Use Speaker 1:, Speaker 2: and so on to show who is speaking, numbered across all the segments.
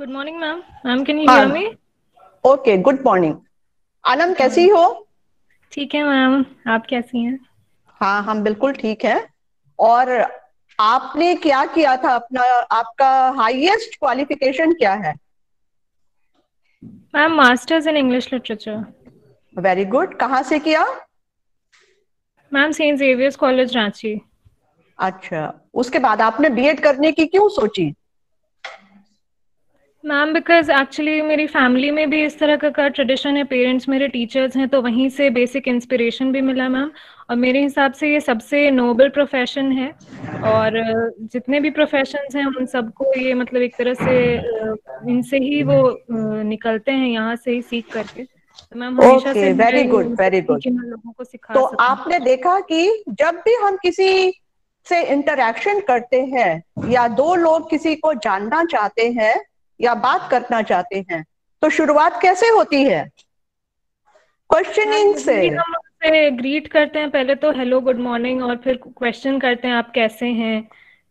Speaker 1: Good morning ma'am. Ma'am can you hear me?
Speaker 2: हाँ। Okay, good morning. Anand,
Speaker 1: good
Speaker 2: कैसी
Speaker 1: morning.
Speaker 2: हो?
Speaker 1: ठीक है मैम, आप कैसी हैं?
Speaker 2: हाँ, हम बिल्कुल ठीक हैं। और आपने क्या किया था अपना? आपका हाईएस्ट क्वालिफिकेशन क्या है?
Speaker 1: Ma'am masters in English literature.
Speaker 2: Very good. कहाँ से किया?
Speaker 1: Ma'am Saint Xavier's college Ranchi.
Speaker 2: अच्छा, उसके बाद आपने बीएड करने की क्यों सोची?
Speaker 1: मैम बिकॉज एक्चुअली मेरी फैमिली में भी इस तरह का ट्रेडिशन है, पेरेंट्स मेरे टीचर्स हैं, तो वहीं से बेसिक इंस्पिरेशन भी मिला मैम। और मेरे हिसाब से ये सबसे नोबल प्रोफेशन है। और जितने भी प्रोफेशंस हैं उन सबको ये मतलब एक तरह से इनसे ही वो निकलते हैं, यहाँ से ही सीख करके। तो मैम हमेशा से
Speaker 2: ओके,
Speaker 1: मैं
Speaker 2: वेरी गुड,
Speaker 1: ये
Speaker 2: वेरी
Speaker 1: सोचती थी
Speaker 2: गुड।
Speaker 1: कि मैं लोगों को सिखा
Speaker 2: तो
Speaker 1: सकूं।
Speaker 2: आपने देखा कि जब भी हम किसी से इंटरेक्शन करते हैं या दो लोग किसी को जानना चाहते हैं या बात करना चाहते हैं, तो शुरुआत कैसे होती है?
Speaker 1: मैम
Speaker 2: क्वेश्चनिंग से।
Speaker 1: यूजुअली हम उनसे ग्रीट करते हैं, पहले तो हेलो गुड मॉर्निंग, और फिर क्वेश्चन करते हैं आप कैसे हैं।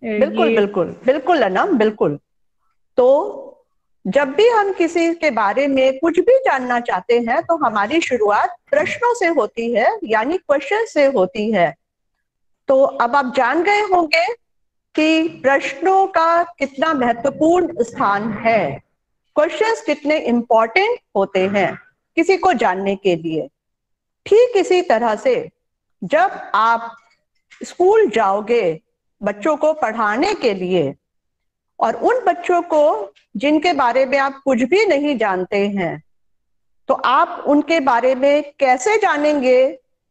Speaker 2: बिल्कुल
Speaker 1: ये
Speaker 2: बिल्कुल बिल्कुल अनम, बिल्कुल। तो जब भी हम किसी के बारे में कुछ भी जानना चाहते हैं तो हमारी शुरुआत प्रश्नों से होती है, यानी क्वेश्चन से होती है। तो अब आप जान गए होंगे कि प्रश्नों का कितना महत्वपूर्ण स्थान है, क्वेश्चंस कितने इंपॉर्टेंट होते हैं किसी को जानने के लिए। ठीक इसी तरह से जब आप स्कूल जाओगे बच्चों को पढ़ाने के लिए, और उन बच्चों को जिनके बारे में आप कुछ भी नहीं जानते हैं, तो आप उनके बारे में कैसे जानेंगे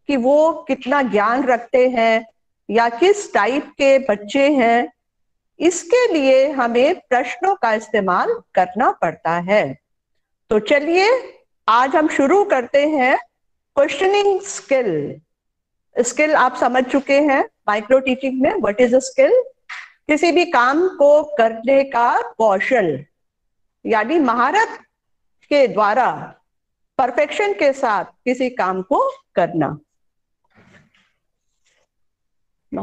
Speaker 2: कि वो कितना ज्ञान रखते हैं या किस टाइप के बच्चे हैं? इसके लिए हमें प्रश्नों का इस्तेमाल करना पड़ता है। तो चलिए, आज हम शुरू करते हैं क्वेश्चनिंग स्किल। स्किल आप समझ चुके हैं माइक्रो टीचिंग में, व्हाट इज अ स्किल? किसी भी काम को करने का कौशल, यानी महारत के द्वारा परफेक्शन के साथ किसी काम को करना। no.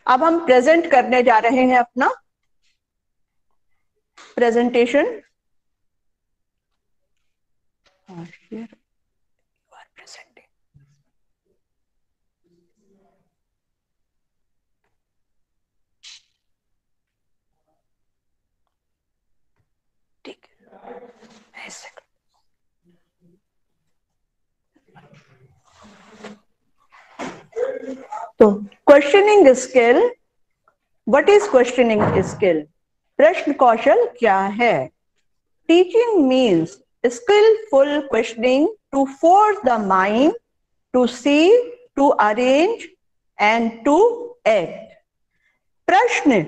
Speaker 2: अब हम प्रेजेंट करने जा रहे हैं अपना प्रेजेंटेशन। ठीक है, ऐसे। तो questioning skill, what is questioning skill? प्रश्न कौशल क्या है? Teaching means skillful questioning to force the mind to see, to arrange and to act. प्रश्न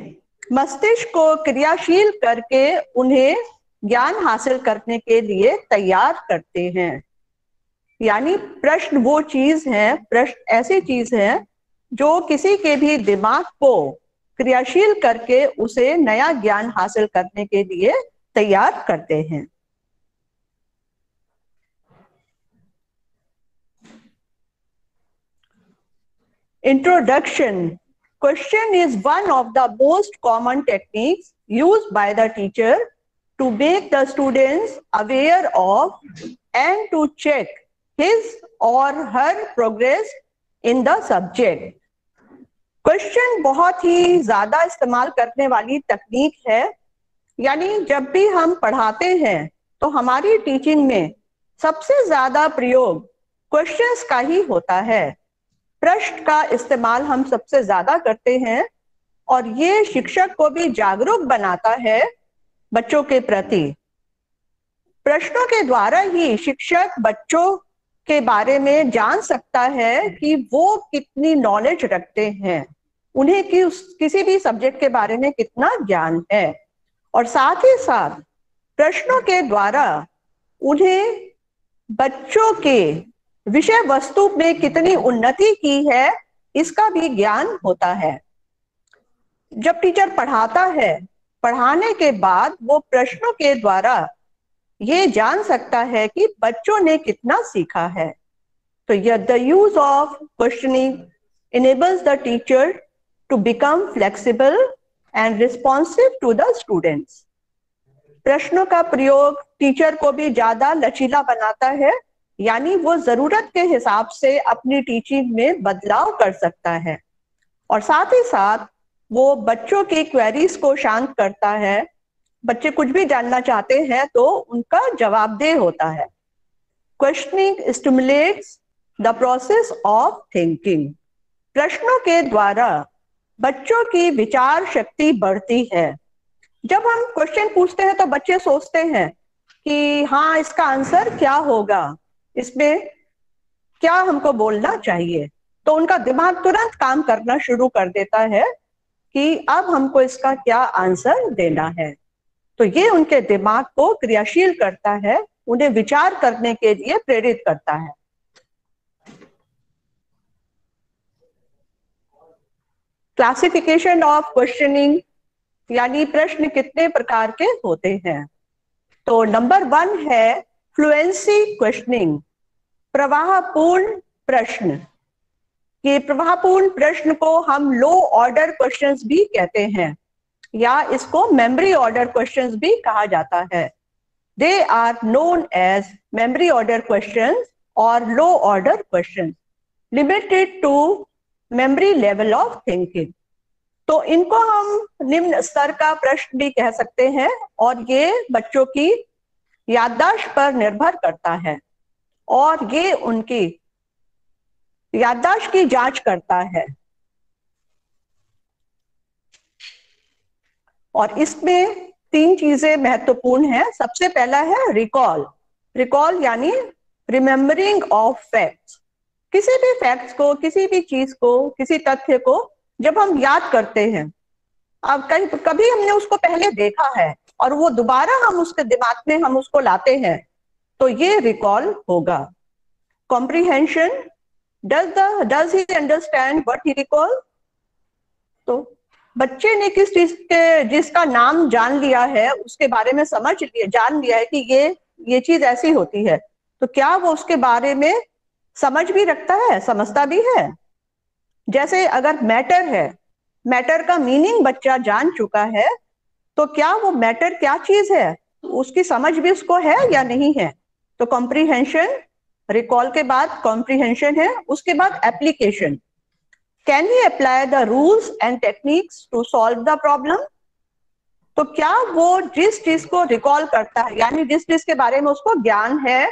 Speaker 2: मस्तिष्क को क्रियाशील करके उन्हें ज्ञान हासिल करने के लिए तैयार करते हैं। यानी प्रश्न वो चीज है, प्रश्न ऐसी चीज है जो किसी के भी दिमाग को क्रियाशील करके उसे नया ज्ञान हासिल करने के लिए तैयार करते हैं। Introduction. Question is one of the most common techniques used by the teacher to make the students aware of and to check his or her progress in the subject. Question बहुत ही ज्यादा इस्तेमाल करने वाली तकनीक है। यानी जब भी हम पढ़ाते हैं तो हमारी टीचिंग में सबसे ज्यादा प्रयोग क्वेश्चंस का ही होता है। प्रश्न का इस्तेमाल हम सबसे ज्यादा करते हैं और ये शिक्षक को भी जागरूक बनाता है बच्चों के प्रति। प्रश्नों के द्वारा ही शिक्षक बच्चों के बारे में जान सकता है कि वो कितनी नॉलेज रखते हैं, उन्हें किसी भी सब्जेक्ट के बारे में कितना ज्ञान है, और साथ ही साथ प्रश्नों के द्वारा उन्हें बच्चों के विषय वस्तु में कितनी उन्नति की है इसका भी ज्ञान होता है। जब टीचर पढ़ाता है, पढ़ाने के बाद वो प्रश्नों के द्वारा ये जान सकता है कि बच्चों ने कितना सीखा है। तो यह the use of questioning enables the teacher to become flexible and responsive to the students. प्रश्नों का प्रयोग टीचर को भी ज्यादा लचीला बनाता है, यानी वो जरूरत के हिसाब से अपनी टीचिंग में बदलाव कर सकता है, और साथ ही साथ वो बच्चों की क्वेरीज को शांत करता है। बच्चे कुछ भी जानना चाहते हैं तो उनका जवाबदेह होता है। Questioning stimulates the process of thinking. प्रश्नों के द्वारा बच्चों की विचार शक्ति बढ़ती है। जब हम क्वेश्चन पूछते हैं तो बच्चे सोचते हैं कि हाँ, इसका आंसर क्या होगा, इसमें क्या हमको बोलना चाहिए, तो उनका दिमाग तुरंत काम करना शुरू कर देता है कि अब हमको इसका क्या आंसर देना है। तो ये उनके दिमाग को क्रियाशील करता है, उन्हें विचार करने के लिए प्रेरित करता है। क्लासिफिकेशन ऑफ क्वेश्चनिंग, यानी प्रश्न कितने प्रकार के होते हैं। तो नंबर 1 है फ्लुएंसी क्वेश्चनिंग, प्रवाहपूर्ण प्रश्न। ये प्रवाहपूर्ण प्रश्न को हम लो ऑर्डर क्वेश्चंस भी कहते हैं, या इसको मेमोरी ऑर्डर क्वेश्चंस भी कहा जाता है। They are known as memory order questions और low order questions, limited to memory level of thinking. तो इनको हम निम्न स्तर का प्रश्न भी कह सकते हैं, और ये बच्चों की याददाश्त पर निर्भर करता है, और ये उनकी याददाश्त की जांच करता है। और इसमें 3 चीजें महत्वपूर्ण हैं। सबसे पहला है रिकॉल। रिकॉल यानी रिमेम्बरिंग ऑफ फैक्ट्स। किसी भी फैक्ट्स को, किसी भी चीज को, किसी तथ्य को जब हम याद करते हैं, अब कभी हमने उसको पहले देखा है और वो दोबारा हम उसके दिमाग में हम उसको लाते हैं, तो ये रिकॉल होगा। Comprehension, does he understand what he recall? तो बच्चे ने किस चीज के, जिसका नाम जान लिया है, उसके बारे में जान लिया है कि ये चीज ऐसी होती है, तो क्या वो उसके बारे में समझ भी रखता है, समझता भी है। जैसे अगर मैटर है, मैटर का मीनिंग बच्चा जान चुका है, तो क्या वो मैटर क्या चीज है, उसकी समझ भी उसको है या नहीं है। तो कॉम्प्रिहेंशन, रिकॉल के बाद कॉम्प्रिहेंशन है, उसके बाद application. Can he apply the rules and techniques to solve the problem. तो क्या वो जिस चीज को रिकॉल करता है, यानी जिस चीज के बारे में उसको ज्ञान है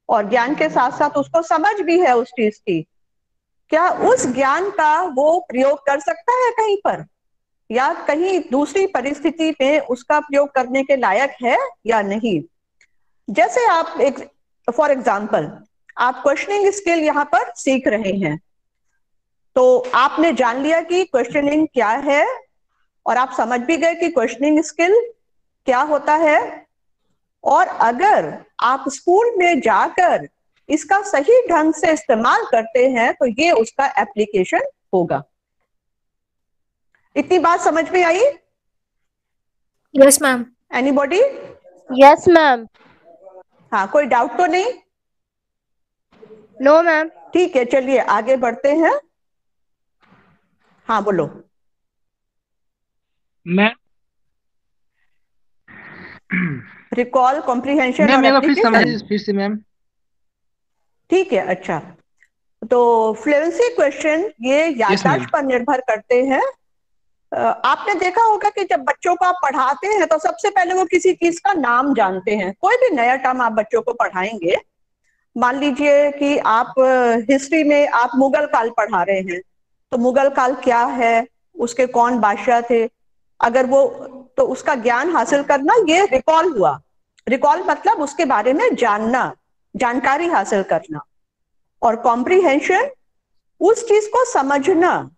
Speaker 2: और ज्ञान के साथ साथ उसको समझ भी है उस चीज की, क्या उस ज्ञान का वो प्रयोग कर सकता है कहीं पर, या कहीं दूसरी परिस्थिति में उसका प्रयोग करने के लायक है या नहीं। जैसे आप फॉर एग्जाम्पल आप क्वेश्चनिंग स्किल यहाँ पर सीख रहे हैं, तो आपने जान लिया कि क्वेश्चनिंग क्या है, और आप समझ भी गए कि क्वेश्चनिंग स्किल क्या होता है। और अगर आप स्कूल में जाकर इसका सही ढंग से इस्तेमाल करते हैं, तो ये उसका एप्लीकेशन होगा। इतनी बात समझ में आई?
Speaker 3: Yes ma'am.
Speaker 2: Anybody?
Speaker 4: Yes ma'am.
Speaker 2: हाँ, कोई डाउट तो नहीं?
Speaker 4: No ma'am.
Speaker 2: ठीक है, चलिए आगे बढ़ते हैं। हाँ बोलो।
Speaker 5: मैम
Speaker 2: रिकॉल, कॉम्प्रिहेंशन और
Speaker 5: एप्लीकेशन। फिर से मैम।
Speaker 2: ठीक है, अच्छा। तो फ्लुएंसी क्वेश्चन ये याददाश्त पर निर्भर करते हैं। आपने देखा होगा कि जब बच्चों को आप पढ़ाते हैं तो सबसे पहले वो किसी चीज का नाम जानते हैं। कोई भी नया टर्म आप बच्चों को पढ़ाएंगे, मान लीजिए कि आप हिस्ट्री में आप मुगल काल पढ़ा रहे हैं, तो मुगल काल क्या है, उसके कौन बादशाह थे, अगर वो, तो उसका ज्ञान हासिल करना, ये रिकॉल हुआ। रिकॉल मतलब उसके बारे में जानना, जानकारी हासिल करना। और कॉम्प्रिहेंशन, उस चीज को समझना।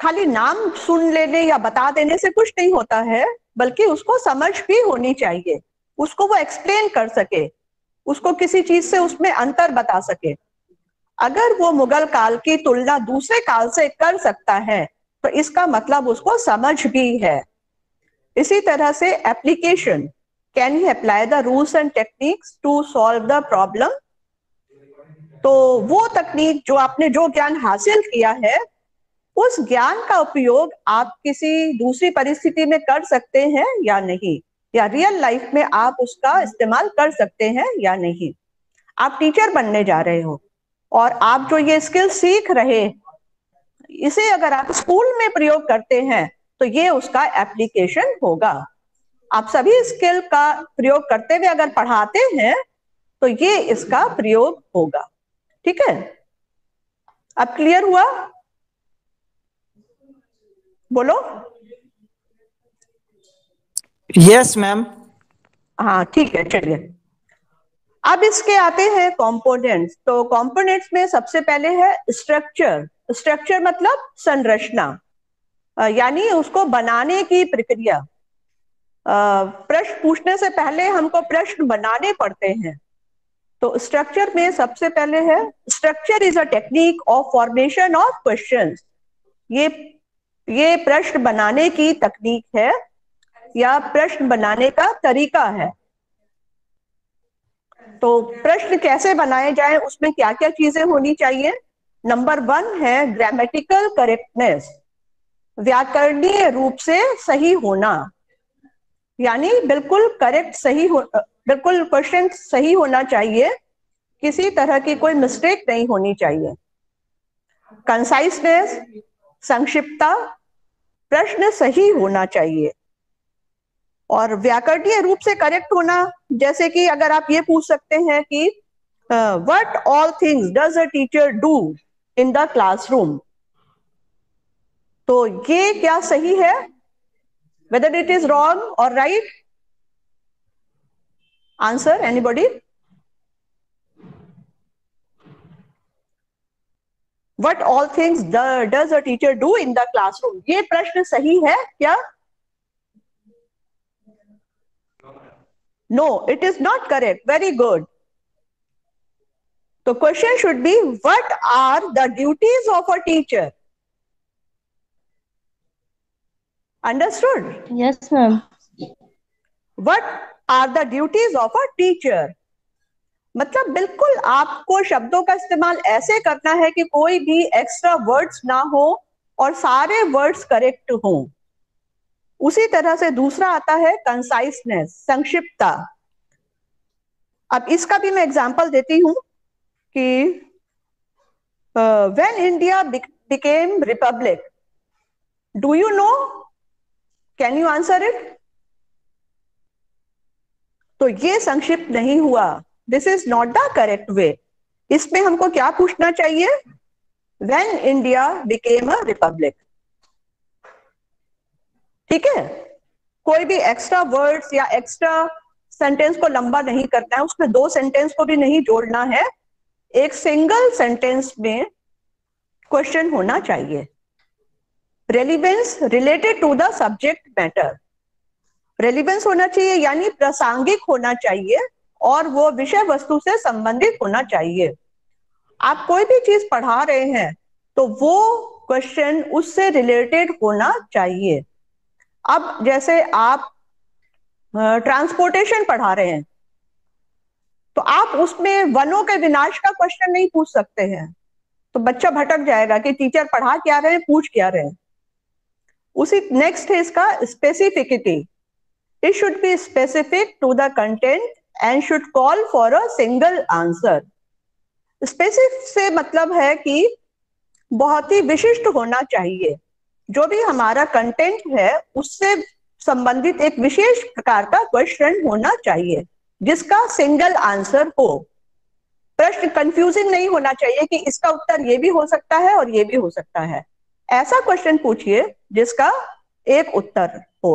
Speaker 2: खाली नाम सुन लेने या बता देने से कुछ नहीं होता है, बल्कि उसको समझ भी होनी चाहिए, उसको वो एक्सप्लेन कर सके, उसको किसी चीज से उसमें अंतर बता सके। अगर वो मुगल काल की तुलना दूसरे काल से कर सकता है, तो इसका मतलब उसको समझ भी है। इसी तरह से application, can he apply the rules and techniques to solve the problem. तो वो तकनीक जो आपने जो ज्ञान हासिल किया है, उस ज्ञान का उपयोग आप किसी दूसरी परिस्थिति में कर सकते हैं या नहीं, या रियल लाइफ में आप उसका इस्तेमाल कर सकते हैं या नहीं। आप टीचर बनने जा रहे हो और आप जो ये स्किल सीख रहे, इसे अगर आप स्कूल में प्रयोग करते हैं तो ये उसका एप्लीकेशन होगा। आप सभी स्किल का प्रयोग करते हुए अगर पढ़ाते हैं तो ये इसका प्रयोग होगा। ठीक है, अब क्लियर हुआ? बोलो।
Speaker 4: Yes ma'am.
Speaker 2: हाँ ठीक है, चलिए अब इसके आते हैं कंपोनेंट्स। तो कंपोनेंट्स में सबसे पहले है स्ट्रक्चर। स्ट्रक्चर मतलब संरचना, यानी उसको बनाने की प्रक्रिया। प्रश्न पूछने से पहले हमको प्रश्न बनाने पड़ते हैं। तो स्ट्रक्चर में सबसे पहले है, structure is a technique of formation of questions. ये प्रश्न बनाने की तकनीक है या प्रश्न बनाने का तरीका है। तो प्रश्न कैसे बनाए जाए, उसमें क्या क्या चीजें होनी चाहिए? नंबर 1 है ग्रामेटिकल करेक्टनेस, व्याकरणीय रूप से सही होना, यानी बिल्कुल करेक्ट सही हो, बिल्कुल क्वेश्चन सही होना चाहिए, किसी तरह की कोई मिस्टेक नहीं होनी चाहिए। कंसाइसनेस, संक्षिप्तता, प्रश्न सही होना चाहिए। और व्याकरणीय रूप से करेक्ट होना, जैसे कि अगर आप ये पूछ सकते हैं कि what all things does a teacher do in the classroom, तो ये क्या सही है, whether it is wrong or right? Answer, anybody? What all things does a teacher do in the classroom? ये प्रश्न सही है क्या? No, it is not correct. Very good. The question should be, what are the duties of a teacher? Understood?
Speaker 5: Yes, ma'am.
Speaker 2: What are the duties of a teacher? मतलब बिल्कुल आपको शब्दों का इस्तेमाल ऐसे करना है कि कोई भी एक्स्ट्रा वर्ड्स ना हो और सारे वर्ड्स करेक्ट हो। उसी तरह से दूसरा आता है कंसाइसनेस, संक्षिप्तता। अब इसका भी मैं एग्जांपल देती हूं कि when India became Republic, do you know, can you answer it? तो ये संक्षिप्त नहीं हुआ, this is not the correct way. इसमें हमको क्या पूछना चाहिए? When India became a republic. ठीक है, कोई भी एक्स्ट्रा वर्ड्स या एक्स्ट्रा सेंटेंस को लंबा नहीं करना है, उसमें 2 सेंटेंस को भी नहीं जोड़ना है, एक सिंगल सेंटेंस में क्वेश्चन होना चाहिए। Relevance, related to the subject matter. Relevance होना चाहिए यानी प्रासंगिक होना चाहिए और वो विषय वस्तु से संबंधित होना चाहिए। आप कोई भी चीज पढ़ा रहे हैं तो वो क्वेश्चन उससे रिलेटेड होना चाहिए। अब जैसे आप ट्रांसपोर्टेशन पढ़ा रहे हैं तो आप उसमें वनों के विनाश का क्वेश्चन नहीं पूछ सकते हैं, तो बच्चा भटक जाएगा कि टीचर पढ़ा क्या रहे हैं, पूछ क्या रहे हैं। उसी नेक्स्ट है इसका specificity. It should be specific to the content and should call for a single answer. Specific से मतलब है कि बहुत ही विशिष्ट होना चाहिए, जो भी हमारा कंटेंट है उससे संबंधित एक विशेष प्रकार का क्वेश्चन होना चाहिए जिसका सिंगल आंसर हो। प्रश्न कंफ्यूजिंग नहीं होना चाहिए कि इसका उत्तर ये भी हो सकता है और ये भी हो सकता है। ऐसा क्वेश्चन पूछिए जिसका एक उत्तर हो।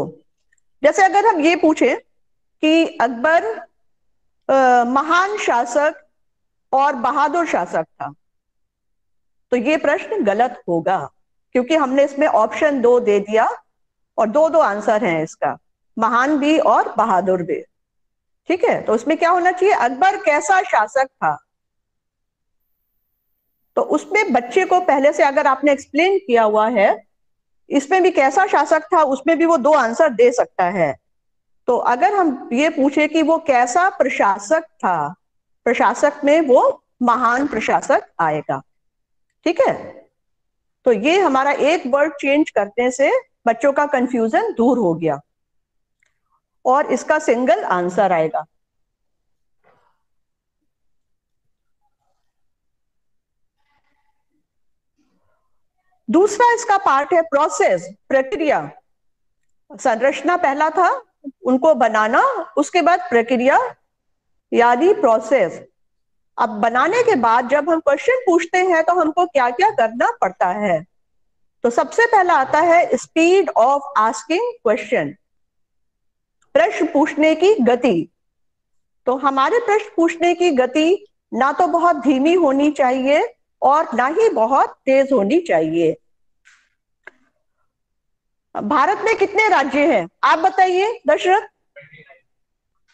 Speaker 2: जैसे अगर हम ये पूछें कि अकबर महान शासक और बहादुर शासक था, तो ये प्रश्न गलत होगा क्योंकि हमने इसमें ऑप्शन 2 दे दिया और 2 आंसर हैं इसका, महान भी और बहादुर भी। ठीक है, तो उसमें क्या होना चाहिए? अकबर कैसा शासक था। तो उसमें बच्चे को पहले से अगर आपने एक्सप्लेन किया हुआ है, इसमें भी कैसा शासक था, उसमें भी वो 2 आंसर दे सकता है। तो अगर हम ये पूछे कि वो कैसा प्रशासक था, प्रशासक में वो महान प्रशासक आएगा। ठीक है, तो ये हमारा एक वर्ड चेंज करने से बच्चों का कंफ्यूजन दूर हो गया और इसका सिंगल आंसर आएगा। दूसरा इसका पार्ट है प्रोसेस, प्रक्रिया। संरचना पहला था, उनको बनाना, उसके बाद प्रक्रिया यानी प्रोसेस। अब बनाने के बाद जब हम क्वेश्चन पूछते हैं तो हमको क्या क्या करना पड़ता है। तो सबसे पहला आता है स्पीड ऑफ आस्किंग क्वेश्चन, प्रश्न पूछने की गति। तो हमारे प्रश्न पूछने की गति ना तो बहुत धीमी होनी चाहिए और ना ही बहुत तेज होनी चाहिए। भारत में कितने राज्य हैं आप बताइए दशरथ?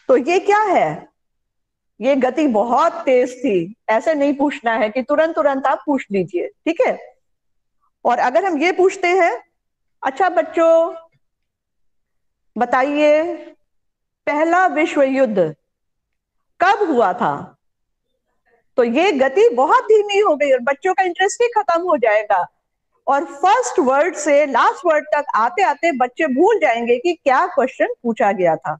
Speaker 2: तो ये क्या है, ये गति बहुत तेज थी। ऐसे नहीं पूछना है कि तुरंत तुरंत आप पूछ लीजिए, ठीक है। और अगर हम ये पूछते हैं, अच्छा बच्चों बताइए पहला विश्व युद्ध कब हुआ था, तो ये गति बहुत धीमी हो गई और बच्चों का इंटरेस्ट ही खत्म हो जाएगा और फर्स्ट वर्ड से लास्ट वर्ड तक आते आते बच्चे भूल जाएंगे कि क्या क्वेश्चन पूछा गया था।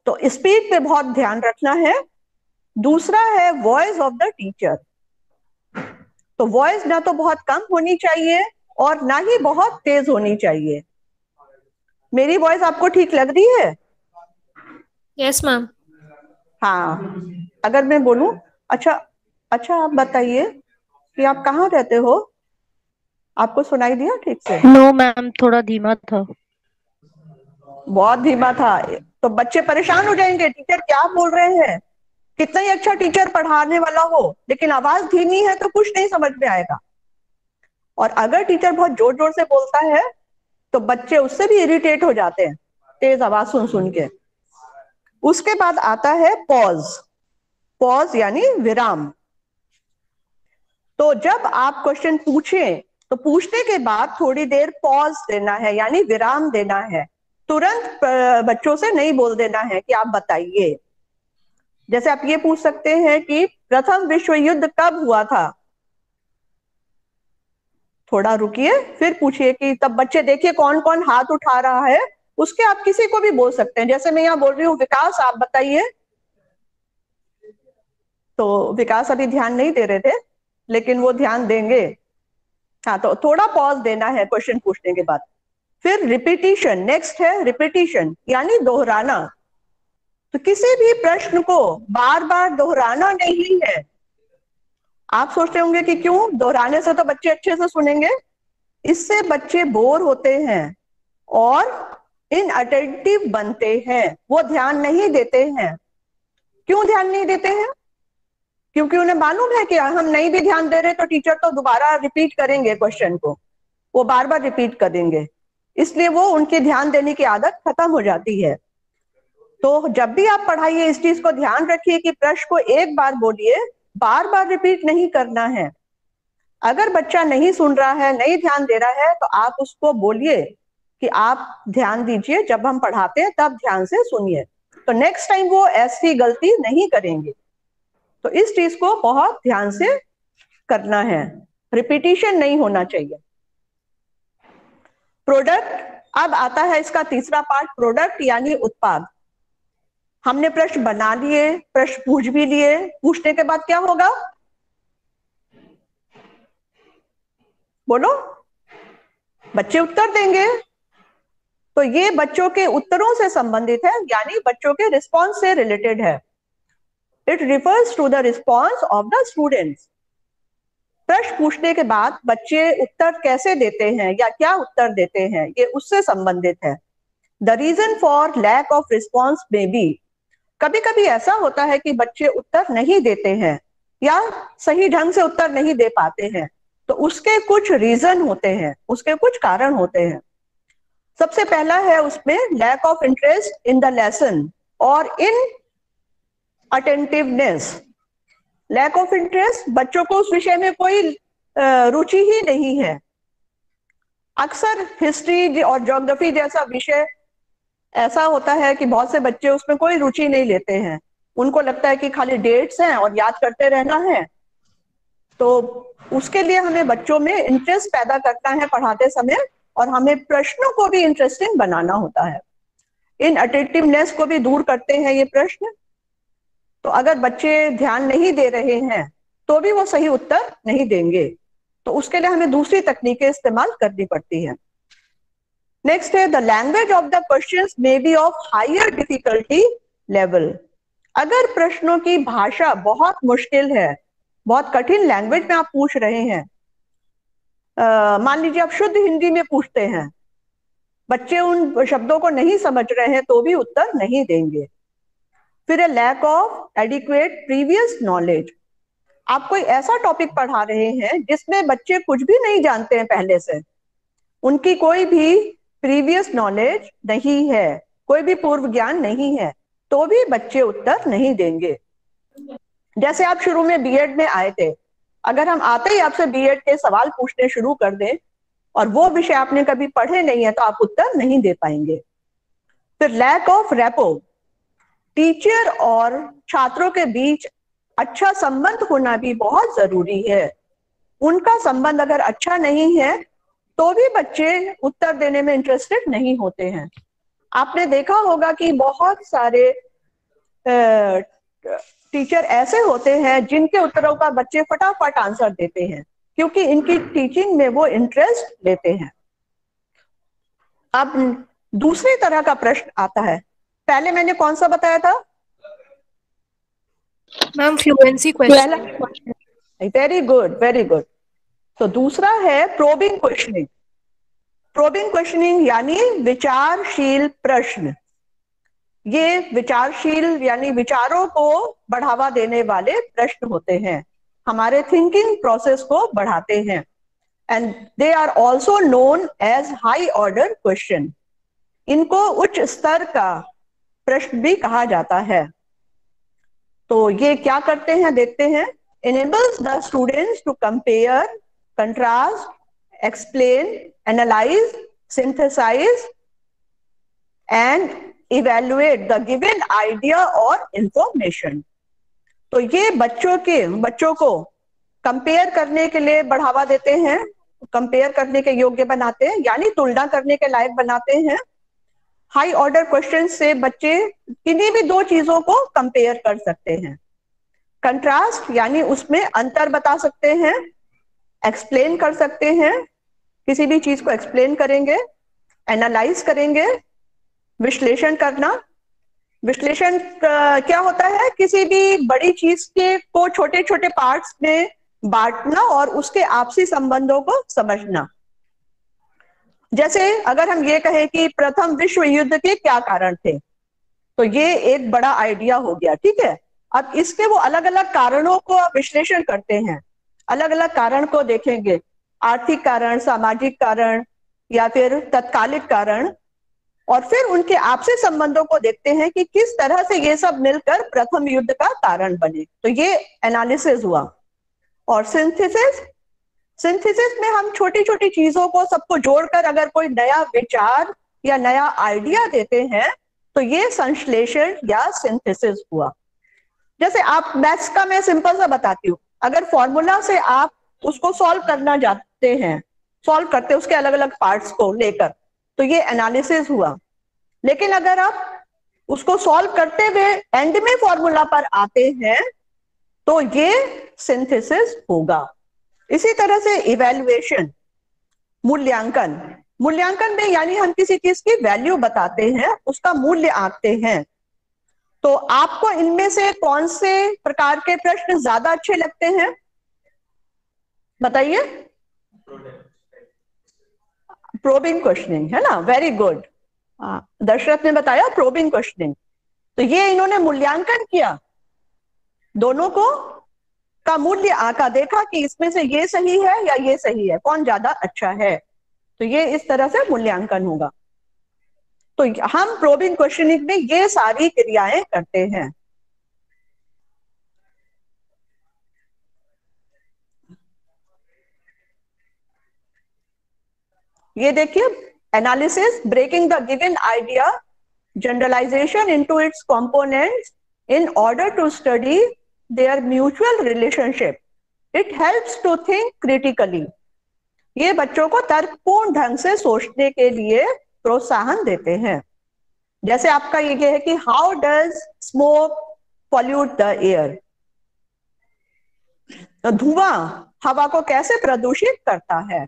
Speaker 2: तो स्पीड पे बहुत ध्यान रखना है। दूसरा है वॉइस ऑफ द टीचर। तो वॉइस ना तो बहुत कम होनी चाहिए और ना ही बहुत तेज होनी चाहिए। मेरी वॉइस आपको ठीक लग रही है?
Speaker 3: Yes ma'am.
Speaker 2: हाँ, अगर मैं बोलूं अच्छा आप बताइए कि आप कहाँ रहते हो, आपको सुनाई दिया ठीक से?
Speaker 5: नो मैम, थोड़ा धीमा था।
Speaker 2: बहुत धीमा था तो बच्चे परेशान हो जाएंगे, टीचर क्या बोल रहे हैं। कितना ही अच्छा टीचर पढ़ाने वाला हो लेकिन आवाज धीमी है तो कुछ नहीं समझ में आएगा। और अगर टीचर बहुत जोर जोर से बोलता है तो बच्चे उससे भी इरिटेट हो जाते हैं तेज आवाज सुन सुन के। उसके बाद आता है पॉज। पॉज यानी विराम। तो जब आप क्वेश्चन पूछें तो पूछने के बाद थोड़ी देर पॉज देना है यानी विराम देना है। तुरंत बच्चों से नहीं बोल देना है कि आप बताइए। जैसे आप ये पूछ सकते हैं कि प्रथम विश्व युद्ध कब हुआ था, थोड़ा रुकिए फिर पूछिए कि तब बच्चे देखिए कौन कौन हाथ उठा रहा है, उसके आप किसी को भी बोल सकते हैं। जैसे मैं यहाँ बोल रही हूँ विकास आप बताइए, तो विकास अभी ध्यान नहीं दे रहे थे लेकिन वो ध्यान देंगे। हाँ, तो थोड़ा पॉज देना है क्वेश्चन पूछने के बाद। फिर रिपीटिशन, नेक्स्ट है रिपीटिशन यानी दोहराना। तो किसी भी प्रश्न को बार बार दोहराना नहीं है। आप सोचते होंगे कि क्यों, दोहराने से तो बच्चे अच्छे से सुनेंगे। इससे बच्चे बोर होते हैं और इनअटेंटिव बनते हैं, वो ध्यान नहीं देते हैं। क्यों ध्यान नहीं देते हैं? क्योंकि उन्हें मालूम है कि हम नहीं भी ध्यान दे रहे तो टीचर तो दोबारा रिपीट करेंगे क्वेश्चन को, वो बार बार रिपीट कर देंगे, इसलिए वो उनकी ध्यान देने की आदत खत्म हो जाती है। तो जब भी आप पढ़ाइए इस चीज को ध्यान रखिए कि प्रश्न को एक बार बोलिए, बार बार रिपीट नहीं करना है। अगर बच्चा नहीं सुन रहा है, नहीं ध्यान दे रहा है, तो आप उसको बोलिए कि आप ध्यान दीजिए, जब हम पढ़ाते हैं तब ध्यान से सुनिए, तो नेक्स्ट टाइम वो ऐसी गलती नहीं करेंगे। तो इस चीज को बहुत ध्यान से करना है, रिपीटिशन नहीं होना चाहिए। प्रोडक्ट, अब आता है इसका तीसरा पार्ट, प्रोडक्ट यानी उत्पाद। हमने प्रश्न बना लिए, प्रश्न पूछ भी लिए, पूछने के बाद क्या होगा बोलो? बच्चे उत्तर देंगे। तो ये बच्चों के उत्तरों से संबंधित है यानी बच्चों के रिस्पॉन्स से रिलेटेड है। It refers to the response of the students. प्रश्न पूछने के बाद बच्चे उत्तर कैसे देते हैं या क्या उत्तर देते हैं, ये उससे संबंधित है। The reason for lack of response may be, कभी कभी ऐसा होता है कि बच्चे उत्तर नहीं देते हैं या सही ढंग से उत्तर नहीं दे पाते हैं, तो उसके कुछ रीजन होते हैं, उसके कुछ कारण होते हैं। सबसे पहला है उसमें lack of interest in the lesson और inattentiveness. Lack of interest, बच्चों को उस विषय में कोई रुचि ही नहीं है। अक्सर हिस्ट्री और ज्योग्राफी जैसा विषय ऐसा होता है कि बहुत से बच्चे उसमें कोई रुचि नहीं लेते हैं, उनको लगता है कि खाली डेट्स हैं और याद करते रहना है। तो उसके लिए हमें बच्चों में इंटरेस्ट पैदा करना है पढ़ाते समय, और हमें प्रश्नों को भी इंटरेस्टिंग बनाना होता है। इन अटेंटिवनेस को भी दूर करते हैं ये प्रश्न। तो अगर बच्चे ध्यान नहीं दे रहे हैं तो भी वो सही उत्तर नहीं देंगे, तो उसके लिए हमें दूसरी तकनीकें इस्तेमाल करनी पड़ती है। नेक्स्ट है, the language of the questions may be of higher difficulty level. अगर प्रश्नों की भाषा बहुत मुश्किल है, बहुत कठिन लैंग्वेज में आप पूछ रहे हैं, मान लीजिए आप शुद्ध हिंदी में पूछते हैं, बच्चे उन शब्दों को नहीं समझ रहे हैं तो भी उत्तर नहीं देंगे। फिर है lack of adequate previous knowledge. आप कोई ऐसा टॉपिक पढ़ा रहे हैं जिसमें बच्चे कुछ भी नहीं जानते हैं पहले से, उनकी कोई भी प्रीवियस नॉलेज नहीं है, कोई भी पूर्व ज्ञान नहीं है, तो भी बच्चे उत्तर नहीं देंगे। जैसे आप शुरू में बीएड में आए थे, अगर हम आते ही आपसे बीएड के सवाल पूछने शुरू कर दें और वो विषय आपने कभी पढ़े नहीं है तो आप उत्तर नहीं दे पाएंगे। फिर लैक ऑफ रेपो। टीचर और छात्रों के बीच अच्छा संबंध होना भी बहुत जरूरी है। उनका संबंध अगर अच्छा नहीं है तो भी बच्चे उत्तर देने में इंटरेस्टेड नहीं होते हैं। आपने देखा होगा कि बहुत सारे टीचर ऐसे होते हैं जिनके उत्तरों का बच्चे फटाफट आंसर देते हैं क्योंकि इनकी टीचिंग में वो इंटरेस्ट लेते हैं। अब दूसरी तरह का प्रश्न आता है, पहले मैंने कौन सा बताया था?
Speaker 3: Ma'am fluency question.
Speaker 2: Very good, very good. तो दूसरा है प्रोबिंग क्वेश्चनिंग। प्रोबिंग क्वेश्चनिंग यानी विचारशील प्रश्न। ये विचारशील यानी विचारों को बढ़ावा देने वाले प्रश्न होते हैं, हमारे थिंकिंग प्रोसेस को बढ़ाते हैं। And they are also known as high order question. इनको उच्च स्तर का प्रश्न भी कहा जाता है। तो ये क्या करते हैं देखते हैं। enables the students to compare, contrast, explain, analyze, synthesize and evaluate the given idea or information। तो ये बच्चों को कंपेयर करने के लिए बढ़ावा देते हैं, कंपेयर करने के योग्य बनाते हैं, यानी तुलना करने के लायक बनाते हैं। हाई ऑर्डर क्वेश्चन से बच्चे किन्हीं भी दो चीजों को कंपेयर कर सकते हैं। कंट्रास्ट यानी उसमें अंतर बता सकते हैं, एक्सप्लेन कर सकते हैं, किसी भी चीज को एक्सप्लेन करेंगे, एनालाइज करेंगे, विश्लेषण करना। विश्लेषण क्या होता है? किसी भी बड़ी चीज के को छोटे छोटे पार्ट्स में बांटना और उसके आपसी संबंधों को समझना। जैसे अगर हम ये कहें कि प्रथम विश्व युद्ध के क्या कारण थे, तो ये एक बड़ा आइडिया हो गया, ठीक है। अब इसके वो अलग अलग कारणों को विश्लेषण करते हैं, अलग अलग कारण को देखेंगे, आर्थिक कारण, सामाजिक कारण या फिर तत्कालिक कारण, और फिर उनके आपसी संबंधों को देखते हैं कि किस तरह से ये सब मिलकर प्रथम युद्ध का कारण बने। तो ये एनालिसिस हुआ। और सिंथेसिस में हम छोटी छोटी चीजों को सबको जोड़कर अगर कोई नया विचार या नया आइडिया देते हैं तो ये संश्लेषण या सिंथेसिस हुआ। जैसे आप मैथ्स का मैं सिंपल सा बताती हूँ, अगर फॉर्मूला से आप उसको सॉल्व करना चाहते हैं, सॉल्व करते उसके अलग अलग पार्ट्स को लेकर, तो ये एनालिसिस हुआ। लेकिन अगर आप उसको सॉल्व करते हुए एंड में फॉर्मूला पर आते हैं तो ये सिंथेसिस होगा। इसी तरह से इवैल्यूएशन, मूल्यांकन में यानी हम किसी चीज की वैल्यू बताते हैं, उसका मूल्य आंकते हैं। तो आपको इनमें से कौन से प्रकार के प्रश्न ज्यादा अच्छे लगते हैं, बताइए? प्रोबिंग क्वेश्चनिंग है ना, वेरी गुड। दशरथ ने बताया प्रोबिंग क्वेश्चनिंग। तो ये इन्होंने मूल्यांकन किया, दोनों को का मूल्य आंका, देखा कि इसमें से ये सही है या ये सही है, कौन ज्यादा अच्छा है। तो ये इस तरह से मूल्यांकन होगा। तो हम प्रोबिंग क्वेश्चनिंग में ये सारी क्रियाएं करते हैं। ये देखिए, analysis, breaking the given idea, generalisation into its components, in order to study their mutual relationship. It helps to think critically. ये बच्चों को तर्कपूर्ण ढंग से सोचने के लिए प्रोत्साहन देते हैं। जैसे आपका ये है कि how does smoke pollute the air, धुआं हवा को कैसे प्रदूषित करता है।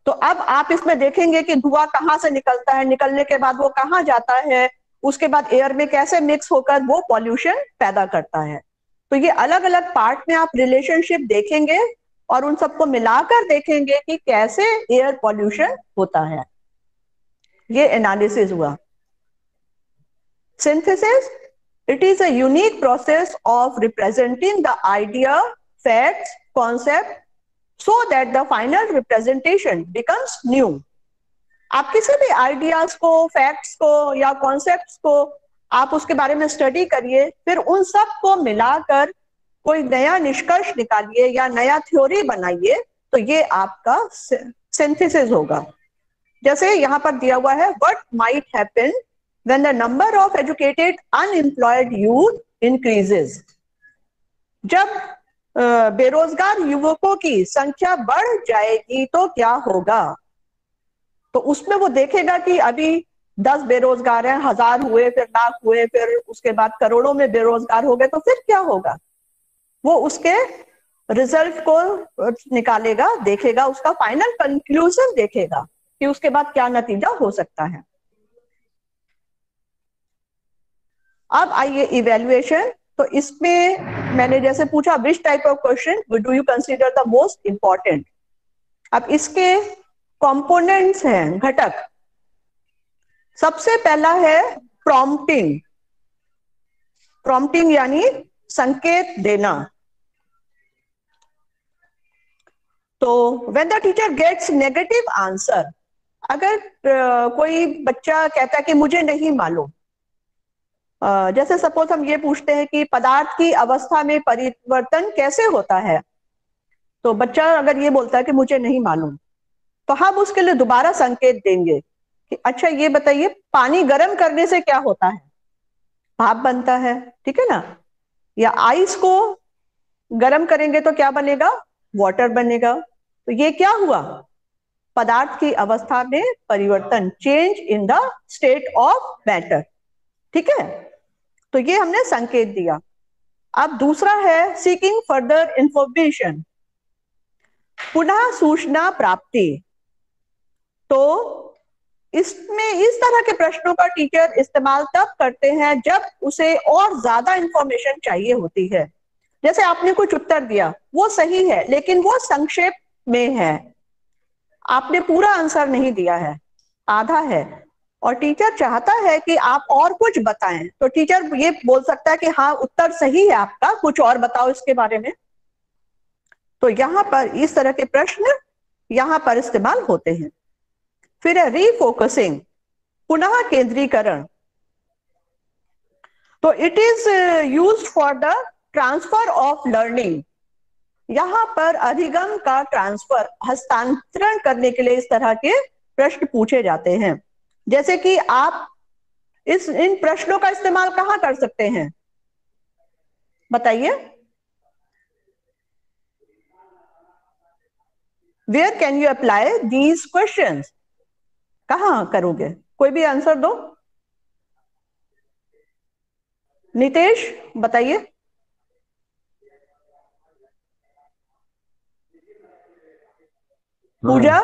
Speaker 2: तो अब आप इसमें देखेंगे कि धुआं कहाँ से निकलता है, निकलने के बाद वो कहाँ जाता है, उसके बाद एयर में कैसे मिक्स होकर वो पॉल्यूशन पैदा करता है। तो ये अलग अलग पार्ट में आप रिलेशनशिप देखेंगे और उन सबको मिलाकर देखेंगे कि कैसे एयर पॉल्यूशन होता है। ये एनालिसिस हुआ। Synthesis, it is a unique process of representing the idea, facts, concept so that the final representation becomes new. आप किसी भी आइडियाज को, फैक्ट्स को या कॉन्सेप्ट्स को आप उसके बारे में स्टडी करिए, फिर उन सब को मिलाकर कोई नया निष्कर्ष निकालिए या नया थ्योरी बनाइए, तो ये आपका सिंथेसिस होगा। जैसे यहाँ पर दिया हुआ है, what might happen when the number of educated unemployed youth increases. जब बेरोजगार युवकों की संख्या बढ़ जाएगी तो क्या होगा। तो उसमें वो देखेगा कि अभी 10 बेरोजगार हैं, 1000 हुए, फिर लाख हुए, फिर उसके बाद करोड़ों में बेरोजगार हो गए, तो फिर क्या होगा। वो उसके रिजल्ट को निकालेगा, देखेगा, उसका फाइनल कंक्लूजन देखेगा कि उसके बाद क्या नतीजा हो सकता है। अब आइए इवैल्यूएशन। तो इसमें मैंने जैसे पूछा, which type of question do you consider the most important. अब इसके कंपोनेंट्स हैं, घटक। सबसे पहला है प्रॉम्प्टिंग। प्रॉम्प्टिंग यानी संकेत देना। तो when the teacher gets negative answer, अगर कोई बच्चा कहता है कि मुझे नहीं मालूम, जैसे सपोज हम ये पूछते हैं कि पदार्थ की अवस्था में परिवर्तन कैसे होता है, तो बच्चा अगर ये बोलता है कि मुझे नहीं मालूम, तो हम उसके लिए दोबारा संकेत देंगे कि अच्छा ये बताइए, पानी गर्म करने से क्या होता है, भाप बनता है, ठीक है ना। या आइस को गर्म करेंगे तो क्या बनेगा, वाटर बनेगा। तो ये क्या हुआ, पदार्थ की अवस्था में परिवर्तन, change in the state of matter, ठीक है। तो ये हमने संकेत दिया। अब दूसरा है सीकिंग फर्दर इंफॉर्मेशन, पुनः सूचना प्राप्ति। तो इसमें इस तरह के प्रश्नों का टीचर इस्तेमाल तब करते हैं जब उसे और ज्यादा इंफॉर्मेशन चाहिए होती है। जैसे आपने कुछ उत्तर दिया, वो सही है लेकिन वो संक्षेप में है, आपने पूरा आंसर नहीं दिया है, आधा है, और टीचर चाहता है कि आप और कुछ बताएं। तो टीचर ये बोल सकता है कि हाँ उत्तर सही है आपका, कुछ और बताओ इसके बारे में। तो यहाँ पर इस तरह के प्रश्न यहाँ पर इस्तेमाल होते हैं। फिर है रीफोकसिंग, पुनः केंद्रीकरण। तो it is used for the transfer of learning. यहाँ पर अधिगम का ट्रांसफर, हस्तांतरण करने के लिए इस तरह के प्रश्न पूछे जाते हैं। जैसे कि आप इन प्रश्नों का इस्तेमाल कहाँ कर सकते हैं, बताइए। Where can you apply these questions, कहाँ करोगे, कोई भी आंसर दो। नितेश बताइए। पूजा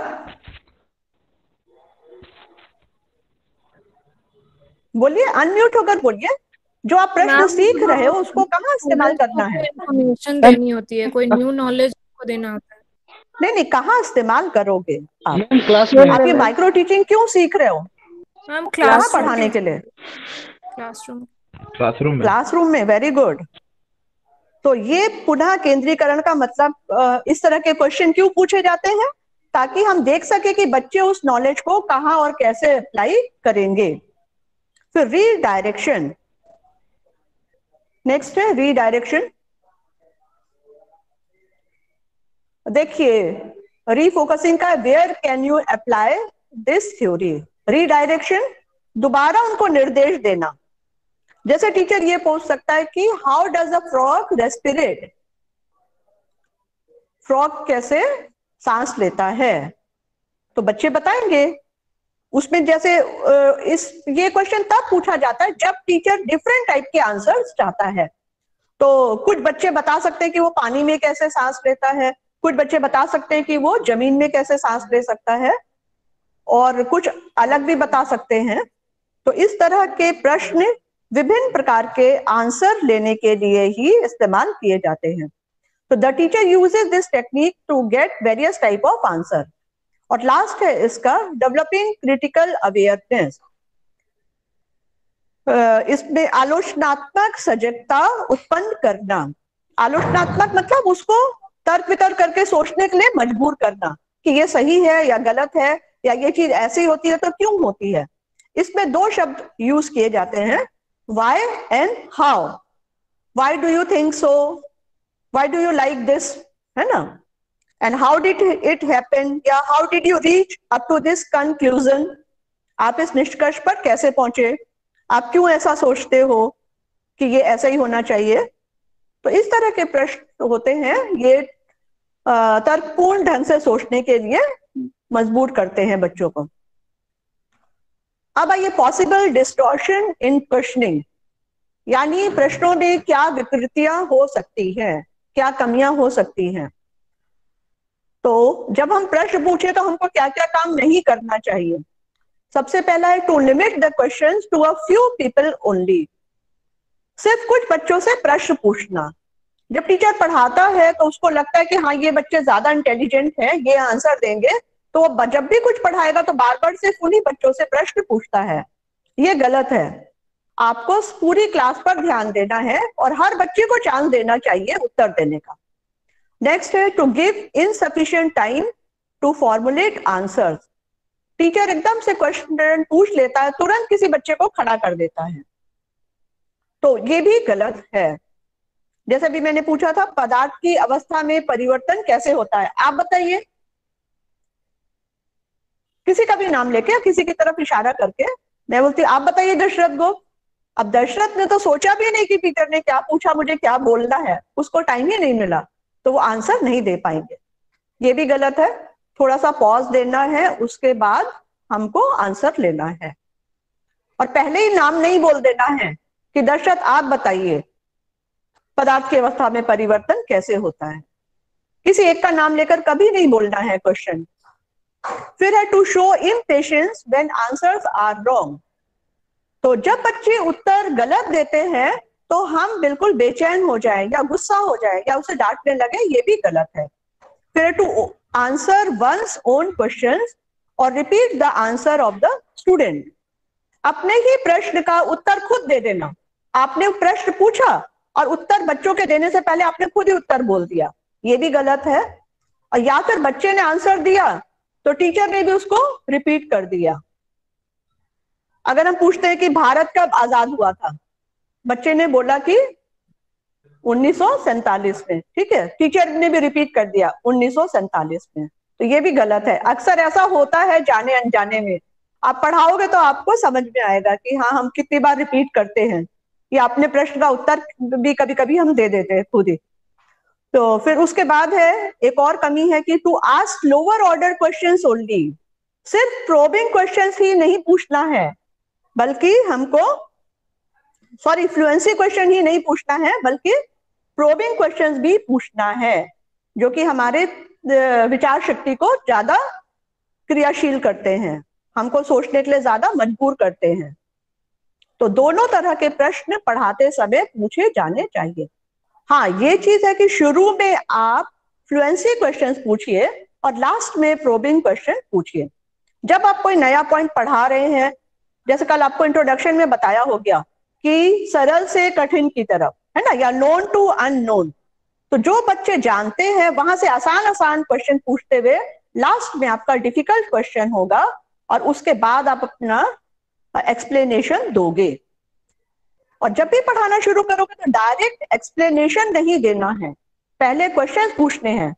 Speaker 2: बोलिए, अनम्यूट होकर बोलिए। जो आप प्रश्न सीख रहे हो उसको कहाँ इस्तेमाल करना है,
Speaker 3: इन्फॉर्मेशन देनी होती है, कोई न्यू नॉलेज को देना होता है।
Speaker 2: नहीं, कहाँ इस्तेमाल करोगे आप, आप ये माइक्रो टीचिंग क्यों सीख रहे हो,
Speaker 3: मैम
Speaker 2: कहाँ पढ़ाने के लिए, क्लासरूम में। Very good. तो ये पुनः केंद्रीकरण का मतलब इस तरह के क्वेश्चन क्यों पूछे जाते हैं, ताकि हम देख सके कि बच्चे उस नॉलेज को कहाँ और कैसे अप्लाई करेंगे। फिर रीडायरेक्शन, नेक्स्ट है रीडायरेक्शन। देखिए रीफोकसिंग का, where can you apply this theory. Redirection, दोबारा उनको निर्देश देना। जैसे टीचर ये पूछ सकता है कि how does a frog रेस्पिरेट, frog कैसे सांस लेता है, तो बच्चे बताएंगे। उसमें जैसे ये क्वेश्चन तब पूछा जाता है जब टीचर डिफरेंट टाइप के आंसर्स चाहता है। तो कुछ बच्चे बता सकते हैं कि वो पानी में कैसे सांस लेता है, कुछ बच्चे बता सकते हैं कि वो जमीन में कैसे सांस ले सकता है, और कुछ अलग भी बता सकते हैं। तो इस तरह के प्रश्न विभिन्न प्रकार के आंसर लेने के लिए ही इस्तेमाल किए जाते हैं। तो the teacher uses this technique to get various type of answer. और लास्ट है इसका डेवलपिंग क्रिटिकल अवेयरनेस। इसमें आलोचनात्मक सजगता उत्पन्न करना। आलोचनात्मक मतलब उसको तर्क वितर्क करके सोचने के लिए मजबूर करना कि ये सही है या गलत है, या ये चीज ऐसी होती है तो क्यों होती है। इसमें दो शब्द यूज किए जाते हैं, why and how. Why do you think so, why do you like this, है ना, and how did it happen, या how did you reach up to this conclusion, आप इस निष्कर्ष पर कैसे पहुंचे, आप क्यों ऐसा सोचते हो कि ये ऐसा ही होना चाहिए। तो इस तरह के प्रश्न होते हैं, ये तर्कपूर्ण ढंग से सोचने के लिए मजबूर करते हैं बच्चों को। अब आइए पॉसिबल डिस्टॉर्शन इन क्वेश्चनिंग, यानी प्रश्नों में क्या विकृतियां हो सकती हैं, क्या कमियां हो सकती हैं। तो जब हम प्रश्न पूछे तो हमको क्या क्या काम नहीं करना चाहिए। सबसे पहला है to limit the questions to a few people only. सिर्फ कुछ बच्चों से प्रश्न पूछना। जब टीचर पढ़ाता है तो उसको लगता है कि हाँ ये बच्चे ज्यादा इंटेलिजेंट हैं, ये आंसर देंगे, तो वो जब भी कुछ पढ़ाएगा तो बार बार सिर्फ उन्हीं बच्चों से प्रश्न पूछता है। ये गलत है। आपको पूरी क्लास पर ध्यान देना है और हर बच्चे को चांस देना चाहिए उत्तर देने का। नेक्स्ट है to give insufficient time to formulate answers. Teacher एकदम से क्वेश्चन पूछ लेता है, तुरंत किसी बच्चे को खड़ा कर देता है, तो ये भी गलत है। जैसे भी मैंने पूछा था पदार्थ की अवस्था में परिवर्तन कैसे होता है, आप बताइए। किसी का भी नाम लेके या किसी की तरफ इशारा करके मैं बोलती आप बताइए दशरथ गुप्त। अब दशरथ ने तो सोचा भी नहीं कि टीचर ने क्या पूछा, मुझे क्या बोलना है, उसको टाइम ही नहीं मिला, तो वो आंसर नहीं दे पाएंगे। ये भी गलत है। थोड़ा सा पॉज देना है, उसके बाद हमको आंसर लेना है, और पहले ही नाम नहीं बोल देना है कि दशरथ आप बताइए पदार्थ की अवस्था में परिवर्तन कैसे होता है। किसी एक का नाम लेकर कभी नहीं बोलना है क्वेश्चन। फिर है to show impatience when answers are wrong. तो जब बच्चे उत्तर गलत देते हैं तो हम बिल्कुल बेचैन हो जाएं या गुस्सा हो जाएं या उसे डांटने लगे, ये भी गलत है। फिर to answer one's own questions और repeat the answer of the student. अपने ही प्रश्न का उत्तर खुद दे देना। आपने प्रश्न पूछा और उत्तर बच्चों के देने से पहले आपने खुद ही उत्तर बोल दिया, ये भी गलत है। और या फिर बच्चे ने आंसर दिया तो टीचर ने भी उसको रिपीट कर दिया। अगर हम पूछते हैं कि भारत कब आजाद हुआ था, बच्चे ने बोला कि 1947 में, ठीक है, टीचर ने भी रिपीट कर दिया 1947 में, तो ये भी गलत है। अक्सर ऐसा होता है जाने अनजाने में। आप पढ़ाओगे तो आपको समझ में आएगा कि हाँ हम कितनी बार रिपीट करते हैं, या अपने प्रश्न का उत्तर भी कभी कभी हम दे देते हैं खुद ही। तो फिर उसके बाद है एक और कमी है कि to ask lower order questions only. सिर्फ प्रोबिंग क्वेश्चंस ही नहीं पूछना है, बल्कि हमको फ्लुएंसी क्वेश्चन ही नहीं पूछना है, बल्कि प्रोबिंग क्वेश्चंस भी पूछना है, जो कि हमारे विचार शक्ति को ज्यादा क्रियाशील करते हैं, हमको सोचने के लिए ज्यादा मजबूर करते हैं। तो दोनों तरह के प्रश्न पढ़ाते समय पूछे जाने चाहिए। हाँ, ये चीज है कि शुरू में आप फ्लुएंसी क्वेश्चंस पूछिए और लास्ट में प्रोबिंग क्वेश्चन पूछिए। जब आप कोई नया पॉइंट पढ़ा रहे हैं, जैसे कल आपको इंट्रोडक्शन में बताया हो गया कि सरल से कठिन की तरफ, है ना, या नोन टू अननोन, तो जो बच्चे जानते हैं वहां से आसान आसान क्वेश्चन पूछते हुए लास्ट में आपका डिफिकल्ट क्वेश्चन होगा, और उसके बाद आप अपना एक्सप्लेनेशन दोगे। और जब भी पढ़ाना शुरू करोगे तो डायरेक्ट एक्सप्लेनेशन नहीं देना है, पहले क्वेश्चन पूछने हैं।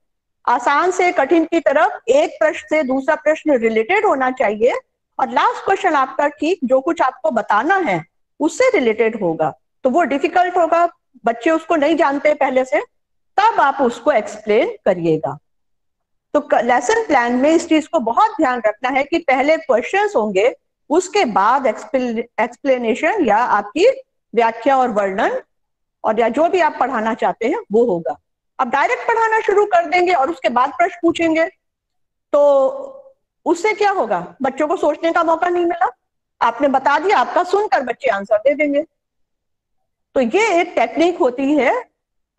Speaker 2: आसान से कठिन की तरफ एक प्रश्न से दूसरा प्रश्न रिलेटेड होना चाहिए, और लास्ट क्वेश्चन आपका ठीक जो कुछ आपको बताना है उससे रिलेटेड होगा, तो वो डिफिकल्ट होगा, बच्चे उसको नहीं जानते पहले से, तब आप उसको एक्सप्लेन करिएगा। तो लेसन प्लान में इस चीज को बहुत ध्यान रखना है कि पहले क्वेश्चंस होंगे, उसके बाद एक्सप्लेनेशन या आपकी व्याख्या और वर्णन और या जो भी आप पढ़ाना चाहते हैं वो होगा। अब डायरेक्ट पढ़ाना शुरू कर देंगे और उसके बाद प्रश्न पूछेंगे तो उससे क्या होगा, बच्चों को सोचने का मौका नहीं मिला, आपने बता दिया, आपका सुनकर बच्चे आंसर दे देंगे। तो ये एक टेक्निक होती है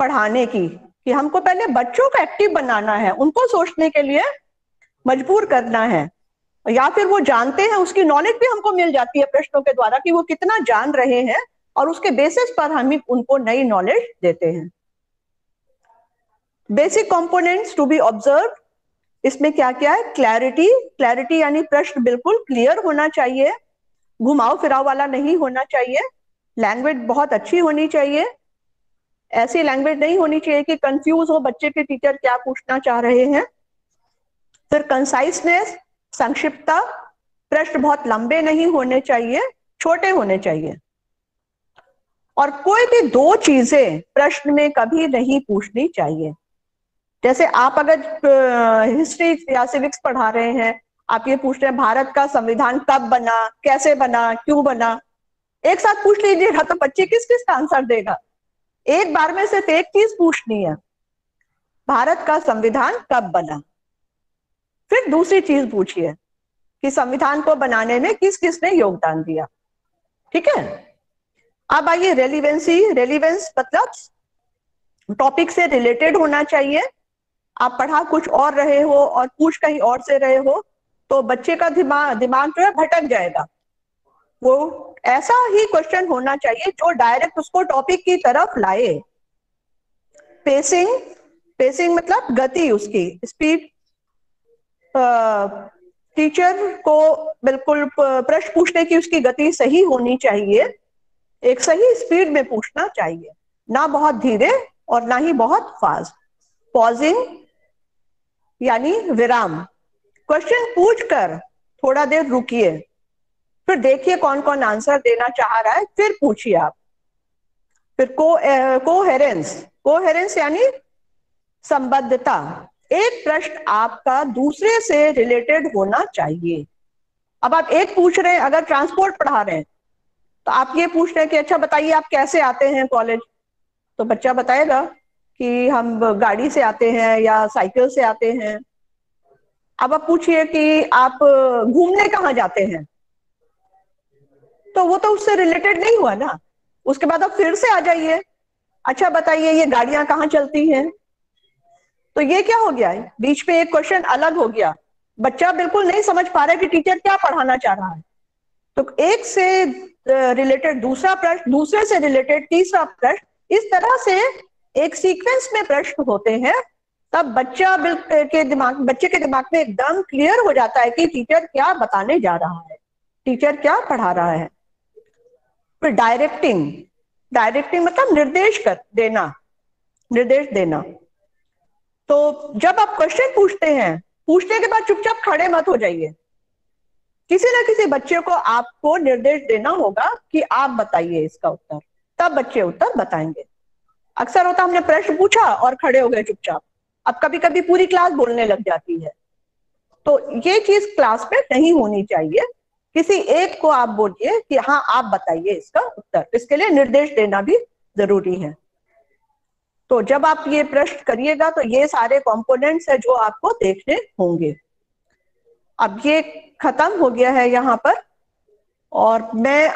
Speaker 2: पढ़ाने की कि हमको पहले बच्चों को एक्टिव बनाना है, उनको सोचने के लिए मजबूर करना है, या फिर वो जानते हैं उसकी नॉलेज भी हमको मिल जाती है प्रश्नों के द्वारा कि वो कितना जान रहे हैं, और उसके बेसिस पर हम उनको नई नॉलेज देते हैं। Basic components to be observe, इसमें क्या क्या है, क्लैरिटी, क्लैरिटी यानी प्रश्न बिल्कुल क्लियर होना चाहिए, घुमाव फिराव वाला नहीं होना चाहिए, लैंग्वेज बहुत अच्छी होनी चाहिए, ऐसी लैंग्वेज नहीं होनी चाहिए कि कंफ्यूज हो बच्चे के टीचर क्या पूछना चाह रहे हैं। फिर कंसाइसनेस, संक्षिप्तता, प्रश्न बहुत लंबे नहीं होने चाहिए, छोटे होने चाहिए, और कोई भी दो चीजें प्रश्न में कभी नहीं पूछनी चाहिए। जैसे आप अगर हिस्ट्री या सिविक्स पढ़ा रहे हैं, आप ये पूछ रहे हैं भारत का संविधान कब बना, कैसे बना, क्यों बना, एक साथ पूछ लीजिएगा तो बच्चे किस किस का आंसर देगा। एक बार में सिर्फ एक चीज पूछनी है, भारत का संविधान कब बना। फिर दूसरी चीज पूछिए कि संविधान को बनाने में किस किसने योगदान दिया। ठीक है, अब आइए रेलिवेंसी। रेलिवेंस मतलब टॉपिक से रिलेटेड होना चाहिए। आप पढ़ा कुछ और रहे हो और पूछ कहीं और से रहे हो तो बच्चे का दिमाग जो है भटक जाएगा। वो ऐसा ही क्वेश्चन होना चाहिए जो डायरेक्ट उसको टॉपिक की तरफ लाए। पेसिंग, पेसिंग मतलब गति, उसकी स्पीड, टीचर को बिल्कुल प्रश्न पूछने की उसकी गति सही होनी चाहिए, एक सही स्पीड में पूछना चाहिए, ना बहुत धीरे और ना ही बहुत फास्ट। पॉजिंग यानी विराम, क्वेश्चन पूछकर थोड़ा देर रुकिए, फिर देखिए कौन कौन आंसर देना चाह रहा है, फिर पूछिए आप। फिर कोहेरेंस, कोहेरेंस यानी संबद्धता, एक प्रश्न आपका दूसरे से रिलेटेड होना चाहिए। अब आप एक पूछ रहे हैं, अगर ट्रांसपोर्ट पढ़ा रहे हैं तो आप ये पूछ रहे हैं कि अच्छा बताइए आप कैसे आते हैं कॉलेज, तो बच्चा बताएगा कि हम गाड़ी से आते हैं या साइकिल से आते हैं। अब आप पूछिए कि आप घूमने कहाँ जाते हैं, तो वो तो उससे रिलेटेड नहीं हुआ ना। उसके बाद आप फिर से आ जाइए, अच्छा बताइए ये गाड़ियां कहाँ चलती हैं, तो ये क्या हो गया है, बीच में एक क्वेश्चन अलग हो गया, बच्चा बिल्कुल नहीं समझ पा रहा है कि टीचर क्या पढ़ाना चाह रहा है। तो एक से रिलेटेड दूसरा प्रश्न, दूसरे से रिलेटेड तीसरा प्रश्न, इस तरह से एक सीक्वेंस में प्रश्न होते हैं। तब बच्चे के दिमाग में एकदम क्लियर हो जाता है कि टीचर क्या बताने जा रहा है, टीचर क्या पढ़ा रहा है। फिर डायरेक्टिंग, डायरेक्टिंग मतलब निर्देश कर देना, निर्देश देना। तो जब आप क्वेश्चन पूछते हैं, पूछने के बाद चुपचाप खड़े मत हो जाइए, किसी ना किसी बच्चे को आपको निर्देश देना होगा कि आप बताइए इसका उत्तर, तब बच्चे उत्तर बताएंगे। अक्सर होता हमने प्रश्न पूछा और खड़े हो गए चुपचाप, अब कभी कभी पूरी क्लास बोलने लग जाती है। तो ये चीज क्लास में नहीं होनी चाहिए, किसी एक को आप बोलिए कि हाँ आप बताइए इसका उत्तर, इसके लिए निर्देश देना भी जरूरी है। तो जब आप ये प्रश्न करिएगा तो ये सारे कंपोनेंट्स है जो आपको देखने होंगे। अब ये खत्म हो गया है यहाँ पर, और मैं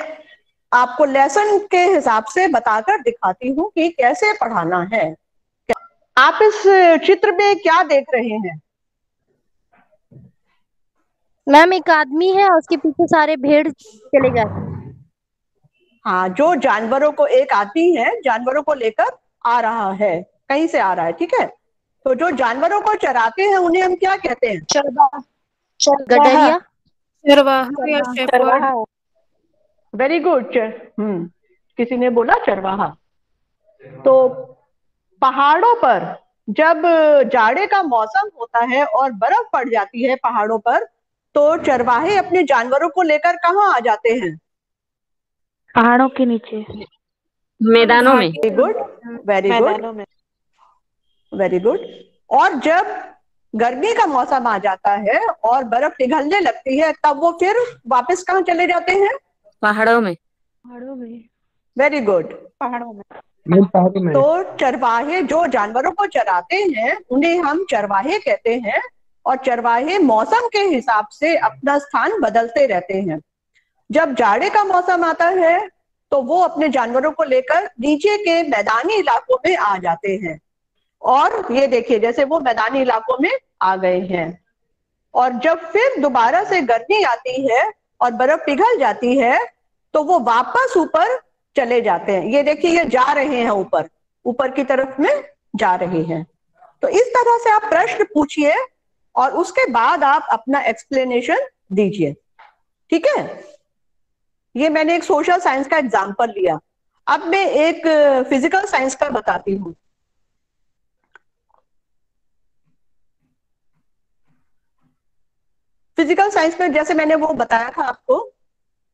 Speaker 2: आपको लेसन के हिसाब से बताकर दिखाती हूँ कि कैसे पढ़ाना है। आप इस चित्र में क्या देख रहे हैं?
Speaker 5: मैम एक आदमी है और उसके पीछे सारे भेड़ चले जा रहे हैं।
Speaker 2: हाँ, जो जानवरों को, एक आदमी है जानवरों को लेकर आ रहा है, कहीं से आ रहा है, ठीक है। तो जो जानवरों को चराते हैं उन्हें हम क्या कहते हैं?
Speaker 5: गडरिया,
Speaker 3: चरवाहा या शेपर्ड।
Speaker 2: Very good. किसी ने बोला चरवाहा। तो पहाड़ों पर जब जाड़े का मौसम होता है और बर्फ पड़ जाती है पहाड़ों पर, तो चरवाहे अपने जानवरों को लेकर कहाँ आ जाते हैं?
Speaker 5: पहाड़ों के नीचे।
Speaker 3: मैदानों में।
Speaker 2: वेरी गुड, वेरी गुड,
Speaker 6: मैदानों में।
Speaker 2: Very good. और जब गर्मी का मौसम आ जाता है और बर्फ पिघलने लगती है, तब वो फिर वापस कहाँ चले जाते हैं?
Speaker 3: पहाड़ों में।
Speaker 5: पहाड़ों में।
Speaker 2: Very good.
Speaker 6: पहाड़ों में।
Speaker 4: पहाड़ों में।
Speaker 2: तो चरवाहे जो जानवरों को चराते हैं उन्हें हम चरवाहे कहते हैं, और चरवाहे मौसम के हिसाब से अपना स्थान बदलते रहते हैं। जब जाड़े का मौसम आता है तो वो अपने जानवरों को लेकर नीचे के मैदानी इलाकों में आ जाते हैं, और ये देखिए जैसे वो मैदानी इलाकों में आ गए हैं। और जब फिर दोबारा से गर्मी आती है और बर्फ पिघल जाती है तो वो वापस ऊपर चले जाते हैं। ये देखिए ये जा रहे हैं ऊपर, ऊपर की तरफ में जा रहे हैं। तो इस तरह से आप प्रश्न पूछिए और उसके बाद आप अपना एक्सप्लेनेशन दीजिए, ठीक है? ये मैंने एक सोशल साइंस का एग्जाम्पल लिया। अब मैं एक फिजिकल साइंस का बताती हूँ। फिजिकल साइंस में जैसे मैंने वो बताया था आपको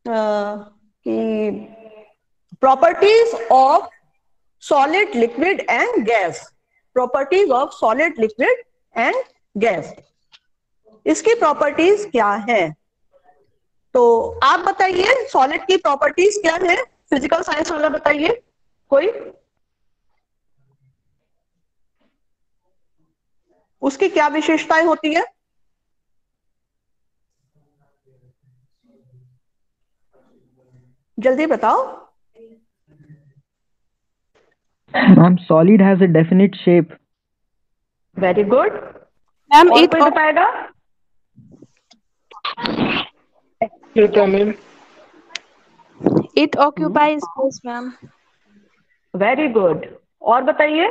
Speaker 2: कि properties of solid, liquid and gas, properties of solid, liquid and gas, इसकी प्रॉपर्टीज क्या है? तो आप बताइए सॉलिड की प्रॉपर्टीज क्या है? फिजिकल साइंस वाला बताइए कोई, उसकी क्या विशेषताएं होती है? जल्दी बताओ।
Speaker 4: Ma'am, solid has a definite shape.
Speaker 2: Very good.
Speaker 6: Ma'am
Speaker 2: और
Speaker 6: इट
Speaker 2: कोई बताएगा?
Speaker 6: Occupy space ma'am.
Speaker 2: Very good. और बताइए।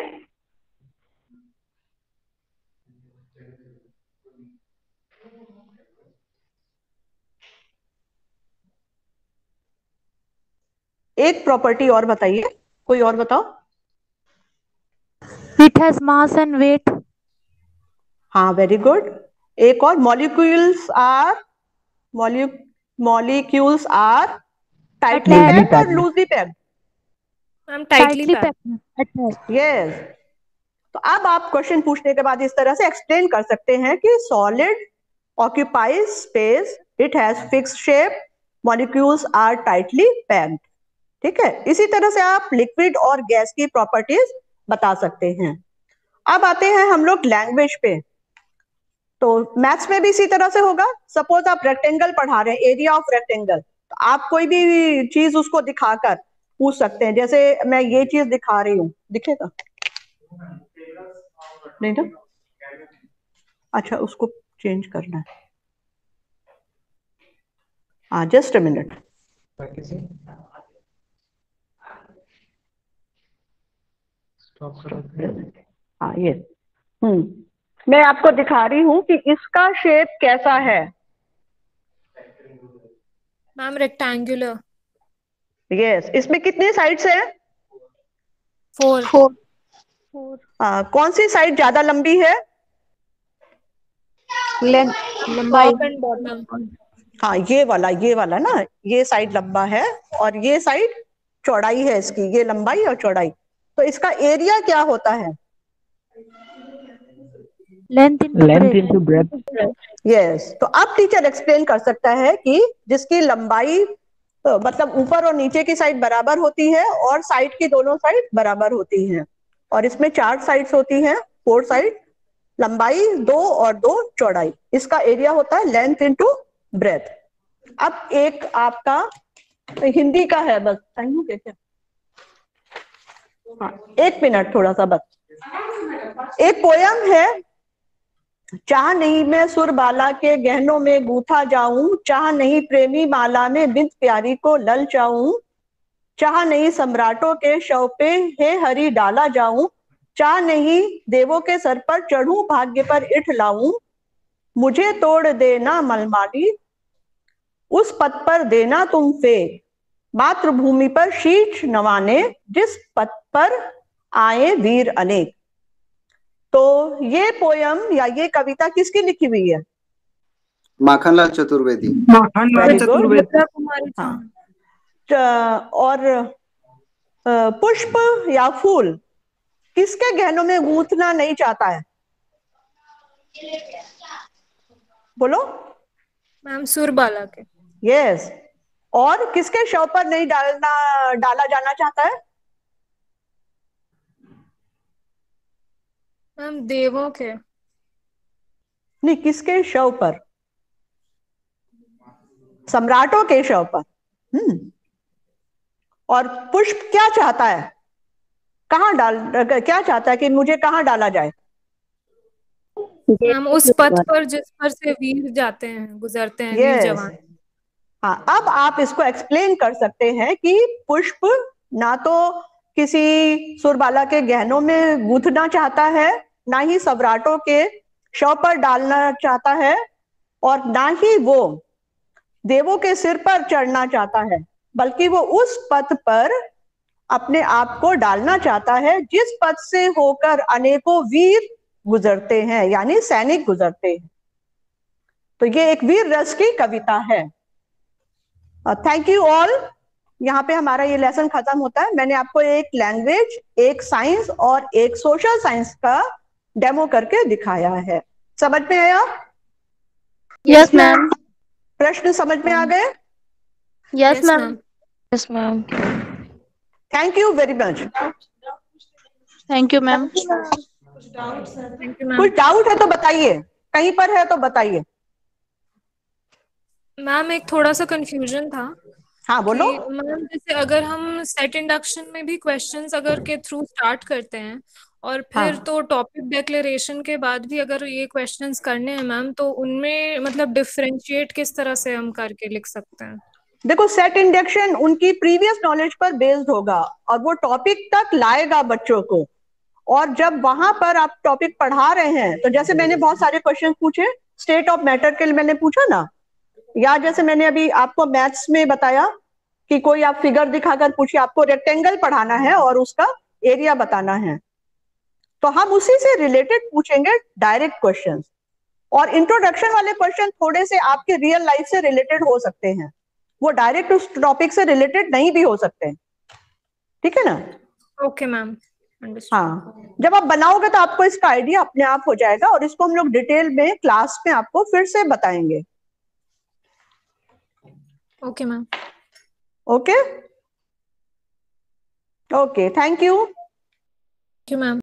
Speaker 2: एक प्रॉपर्टी और बताइए, कोई और बताओ।
Speaker 5: It has mass and weight.
Speaker 2: हाँ वेरी गुड। एक और, मॉलिक्यूल्स आर टाइटली पैक्ड और loosely packed?
Speaker 3: Ma'am tightly
Speaker 5: packed.
Speaker 2: Yes. तो अब आप क्वेश्चन पूछने के बाद इस तरह से एक्सप्लेन कर सकते हैं कि solid occupies space, it has fixed shape, molecules are tightly packed, ठीक है? इसी तरह से आप लिक्विड और गैस की प्रॉपर्टीज बता सकते हैं। अब आते हैं हम लोग लैंग्वेज पे। तो मैथ्स में भी इसी तरह से होगा। सपोज आप रेक्टेंगल पढ़ा रहे हैं, एरिया ऑफ रेक्टेंगल, तो आप कोई भी चीज उसको दिखाकर पूछ सकते हैं। जैसे मैं ये चीज दिखा रही हूँ, दिखेगा नहीं ना? अच्छा, उसको चेंज करना है। हाँ जस्ट अ मिनट। हाँ ये मैं आपको दिखा रही हूँ कि इसका शेप कैसा है।
Speaker 3: Ma'am rectangular.
Speaker 2: यस। इसमें कितने साइड्स हैं?
Speaker 3: 4।
Speaker 2: कौन सी साइड ज्यादा लंबी है?
Speaker 3: लंबाई एंड बॉटम।
Speaker 2: हाँ ये वाला ना, ये साइड लंबा है और ये साइड चौड़ाई है इसकी, ये लंबाई और चौड़ाई। तो इसका एरिया क्या होता है?
Speaker 5: Length into
Speaker 4: breadth.
Speaker 2: यस। तो अब टीचर एक्सप्लेन कर सकता है कि जिसकी लंबाई मतलब ऊपर और नीचे की साइड बराबर होती है और साइड की दोनों साइड बराबर होती हैं, और इसमें 4 साइड्स होती हैं, 4 साइड, लंबाई 2 और 2 चौड़ाई। इसका एरिया होता है लेंथ इनटू ब्रेथ। अब एक आपका हिंदी का है, बस टाइम हो गया क्या? हाँ 1 मिनट थोड़ा सा बस। एक पोयम है, चाह नहीं मैं सुर बाला के गहनों में गूथा जाऊं, चाह नहीं प्रेमी माला में बिंद प्यारी को लल जाऊं, चाह नहीं सम्राटों के शव पे हे हरि डाला जाऊं, चाह नहीं देवों के सर पर चढ़ूं भाग्य पर इठ लाऊं, मुझे तोड़ देना मलमाली उस पद पर देना तुम फेंक, मातृभूमि पर शीश नवाने जिस पद पर आए वीर अनेक। तो ये पोयम या ये कविता किसकी लिखी हुई है?
Speaker 7: माखनलाल चतुर्वेदी।
Speaker 2: Very good. हाँ। और पुष्प या फूल किसके गहनों में गूंथना नहीं चाहता है? बोलो।
Speaker 3: मैम सुरबाला के।
Speaker 2: यस। और किसके शव पर नहीं डाला जाना चाहता है?
Speaker 3: मैम देवों के।
Speaker 2: नहीं, किसके शव पर? सम्राटों के शव पर। और पुष्प क्या चाहता है? क्या चाहता है कि मुझे कहाँ डाला जाए?
Speaker 3: मैम उस पथ पर जिस पर से वीर जाते हैं, गुजरते हैं, वीर
Speaker 2: यस।
Speaker 3: जवान।
Speaker 2: हाँ, अब आप इसको एक्सप्लेन कर सकते हैं कि पुष्प ना तो किसी सुरबाला के गहनों में गूंथना चाहता है, ना ही सम्राटों के शव पर डालना चाहता है, और ना ही वो देवों के सिर पर चढ़ना चाहता है, बल्कि वो उस पथ पर अपने आप को डालना चाहता है जिस पथ से होकर अनेकों वीर गुजरते हैं, यानी सैनिक गुजरते हैं। तो ये एक वीर रस की कविता है। Thank you all. यहाँ पे हमारा ये लेसन खत्म होता है। मैंने आपको एक लैंग्वेज, एक साइंस और एक सोशल साइंस का डेमो करके दिखाया है। समझ में आया?
Speaker 5: Yes ma'am.
Speaker 2: प्रश्न समझ में आ गए?
Speaker 5: Yes ma'am.
Speaker 6: Yes, ma'am.
Speaker 2: Thank you very much.
Speaker 6: Thank you, ma'am.
Speaker 3: Thank you ma'am.
Speaker 2: कुछ डाउट है तो बताइए, कहीं पर है तो बताइए।
Speaker 3: मैम एक थोड़ा सा कंफ्यूजन था
Speaker 2: हाँ बोलो।
Speaker 3: कि मैम जैसे अगर हम सेट इंडक्शन में भी क्वेश्चंस अगर के थ्रू स्टार्ट करते हैं और फिर
Speaker 2: हाँ
Speaker 3: तो टॉपिक डिक्लेरेशन के बाद भी अगर ये क्वेश्चंस करने हैं मैम, तो उनमें मतलब डिफरेंशिएट किस तरह से हम करके लिख सकते हैं?
Speaker 2: देखो, सेट इंडक्शन उनकी प्रीवियस नॉलेज पर बेस्ड होगा और वो टॉपिक तक लाएगा बच्चों को। और जब वहां पर आप टॉपिक पढ़ा रहे हैं, तो जैसे मैंने बहुत सारे क्वेश्चन पूछे स्टेट ऑफ मैटर के लिए मैंने पूछा ना, या जैसे मैंने अभी आपको मैथ्स में बताया कि कोई आप फिगर दिखाकर पूछिए, आपको रेक्टेंगल पढ़ाना है और उसका एरिया बताना है, तो हम उसी से रिलेटेड पूछेंगे डायरेक्ट क्वेश्चंस। और इंट्रोडक्शन वाले क्वेश्चन थोड़े से आपके रियल लाइफ से रिलेटेड हो सकते हैं, वो डायरेक्ट उस टॉपिक से रिलेटेड नहीं भी हो सकते। ठीक है ना?
Speaker 3: Okay ma'am, understood.
Speaker 2: हाँ, जब आप बनाओगे तो आपको इसका आइडिया अपने आप हो जाएगा, और इसको हम लोग डिटेल में क्लास में आपको फिर से बताएंगे।
Speaker 3: Okay ma'am.
Speaker 2: Okay okay, thank you.
Speaker 3: Thank you ma'am.